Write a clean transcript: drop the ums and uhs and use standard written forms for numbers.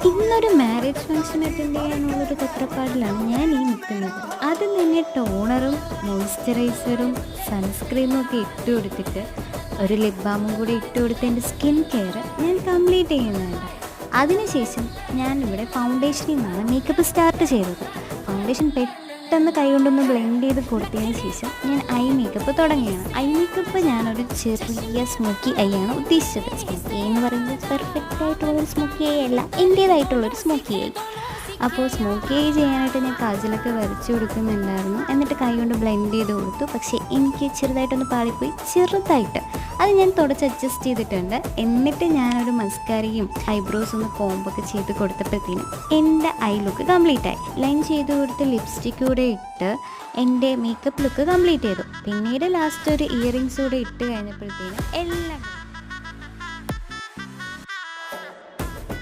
ഇന്നൊരു marriage function attend ചെയ്യാനുള്ളൊരു തത്രപ്പാടിലാണ് ഞാൻ ഈ നിൽക്കുന്നത്. അത് തന്നെ ടോണറും മോയ്സ്ചറൈസറും സൺസ്ക്രീമും ഒക്കെ ഇട്ട് കൊടുത്തിട്ട് ഒരു ലിപ് ബാമും കൂടി ഇട്ട് കൊടുത്ത് എൻ്റെ സ്കിൻ കെയർ ഞാൻ കംപ്ലീറ്റ് ചെയ്യുന്നുണ്ട്. അതിനുശേഷം ഞാനിവിടെ ഫൗണ്ടേഷനിൽ നിന്നാണ് മേക്കപ്പ് സ്റ്റാർട്ട് ചെയ്തത്. ഫൗണ്ടേഷൻ പെട്ടെന്ന് കൈകൊണ്ടൊന്ന് ബ്ലെൻഡ് ചെയ്ത് കൊടുത്തതിന് ശേഷം ഞാൻ ഐ മേക്കപ്പ് തുടങ്ങിയാണ്. ഐ മേക്കപ്പ് ഞാനൊരു ചെറിയ സ്മോക്കി ഐ ആണ് ഉദ്ദേശിച്ചത്. സ്മോക്കി ഐ എന്ന് പറയുന്നത് പെർഫെക്റ്റ് ആയിട്ടുള്ളൊരു സ്മോക്കി ഐ അല്ല, എൻ്റേതായിട്ടുള്ളൊരു സ്മോക്കി ഐ. അപ്പോൾ സ്മോക്കി ഐ ചെയ്യാനായിട്ട് ഞാൻ കാജലൊക്കെ വരച്ചു കൊടുക്കുന്നുണ്ടായിരുന്നു. എന്നിട്ട് കൈ കൊണ്ട് ബ്ലെൻഡ് ചെയ്ത് കൊടുത്തു. പക്ഷേ എനിക്ക് ചെറുതായിട്ടൊന്ന് പാളിപ്പോയി, ചെറുതായിട്ട്. അത് ഞാൻ തുടച്ച് അഡ്ജസ്റ്റ് ചെയ്തിട്ടുണ്ട്. എന്നിട്ട് ഞാനൊരു മസ്കാരയും ഐബ്രോസ് ഒന്ന് കോമ്പൊക്കെ ചെയ്ത് കൊടുത്തപ്പോഴത്തേനും എൻ്റെ ഐ ലുക്ക് കംപ്ലീറ്റ് ആയി. ലൈൻ ചെയ്ത് കൊടുത്ത് ലിപ്സ്റ്റിക് കൂടെ ഇട്ട് എൻ്റെ മേക്കപ്പ് ലുക്ക് കംപ്ലീറ്റ് ചെയ്തു. പിന്നീട് ലാസ്റ്റ് ഒരു ഇയറിങ്സ് കൂടെ ഇട്ട് കഴിഞ്ഞപ്പോഴത്തേനും എല്ലാം